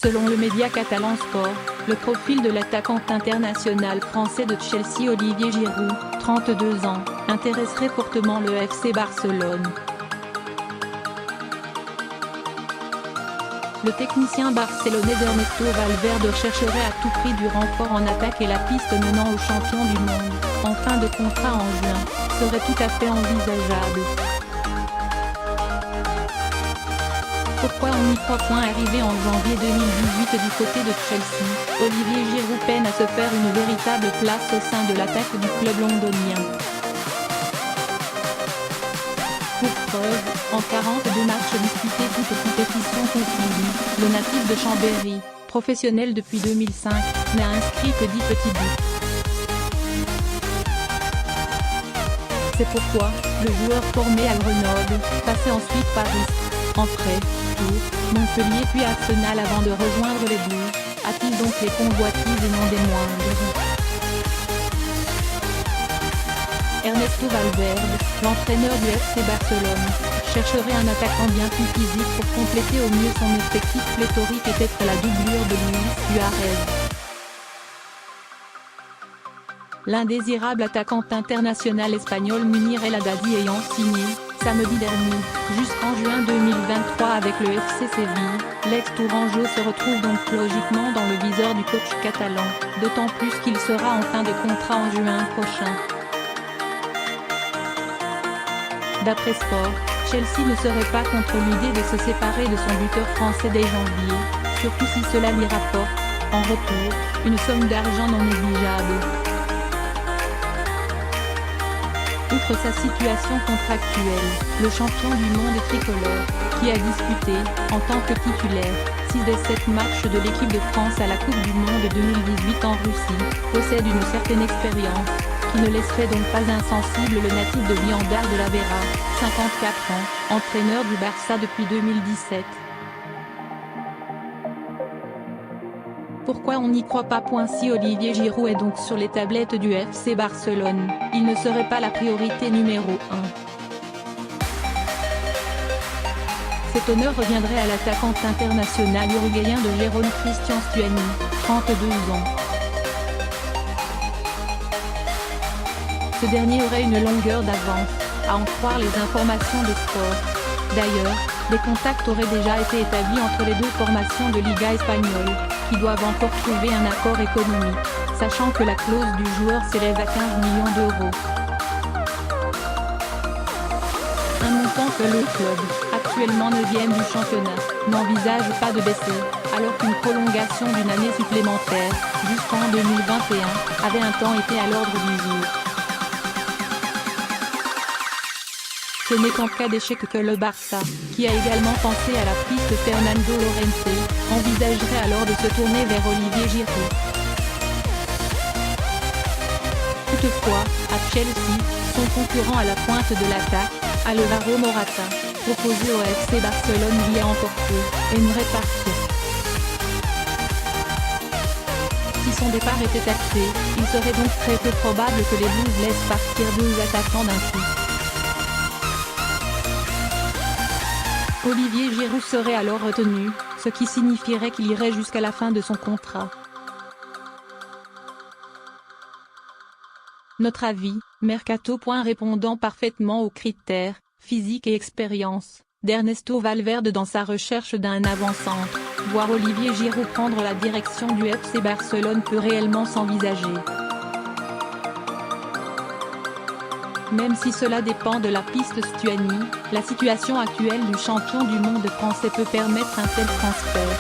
Selon le média catalan Sport, le profil de l'attaquant international français de Chelsea Olivier Giroud, 32 ans, intéresserait fortement le FC Barcelone. Le technicien barcelonais Ernesto Valverde chercherait à tout prix du renfort en attaque et la piste menant au champion du monde, en fin de contrat en juin, serait tout à fait envisageable. Pourquoi on n'y croit point? Arrivé en janvier 2018 du côté de Chelsea, Olivier Giroud peine à se faire une véritable place au sein de l'attaque du club londonien. Pour preuve, en 42 matchs disputés toutes compétitions confondues, le natif de Chambéry, professionnel depuis 2005, n'a inscrit que 10 petits buts. C'est pourquoi, le joueur formé à Grenoble, passé ensuite Paris, en prêt, Tours, Montpellier puis Arsenal avant de rejoindre les Blues, attise donc les convoitises et non des moindres. Ernesto Valverde, l'entraîneur du FC Barcelone, chercherait un attaquant bien plus physique pour compléter au mieux son effectif pléthorique et être la doublure de Luis Suarez. L'indésirable attaquant international espagnol Munir El Haddadi ayant signé, samedi dernier, jusqu'en juin 2023 avec le FC Séville, l'ex-tourangeau se retrouve donc logiquement dans le viseur du coach catalan, d'autant plus qu'il sera en fin de contrat en juin prochain. D'après Sport, Chelsea ne serait pas contre l'idée de se séparer de son buteur français dès janvier, surtout si cela lui rapporte, en retour, une somme d'argent non négligeable. Outre sa situation contractuelle, le champion du monde tricolore, qui a disputé, en tant que titulaire, 6 des 7 matchs de l'équipe de France à la Coupe du Monde 2018 en Russie, possède une certaine expérience, qui ne laisserait donc pas insensible le natif de Viandar de la Vera, 54 ans, entraîneur du Barça depuis 2017. Pourquoi on n'y croit pas? Si Olivier Giroud est donc sur les tablettes du FC Barcelone, il ne serait pas la priorité numéro 1. Cet honneur reviendrait à l'attaquant international uruguayen de Gérone Cristian Stuani, 32 ans. Ce dernier aurait une longueur d'avance, à en croire les informations de Sport. D'ailleurs, des contacts auraient déjà été établis entre les deux formations de Liga espagnole, qui doivent encore trouver un accord économique, sachant que la clause du joueur s'élève à 15 millions d'euros. Un montant que le club, actuellement 9e du championnat, n'envisage pas de baisser, alors qu'une prolongation d'une année supplémentaire, jusqu'en 2021, avait un temps été à l'ordre du jour. Ce n'est qu'en cas d'échec que le Barça, qui a également pensé à la piste Fernando Llorente, envisagerait alors de se tourner vers Olivier Giroud. Toutefois, à Chelsea, son concurrent à la pointe de l'attaque, Alvaro Morata, proposé au FC Barcelone il y a encore peu, aimerait partir. Si son départ était acté, il serait donc très peu probable que les Blues laissent partir 2 attaquants d'un coup. Olivier Giroud serait alors retenu, ce qui signifierait qu'il irait jusqu'à la fin de son contrat. Notre avis, Mercato. Répondant parfaitement aux critères, physique et expérience, d'Ernesto Valverde dans sa recherche d'un avant-centre, voir Olivier Giroud prendre la direction du FC Barcelone peut réellement s'envisager. Même si cela dépend de la piste Stuani, la situation actuelle du champion du monde français peut permettre un tel transfert.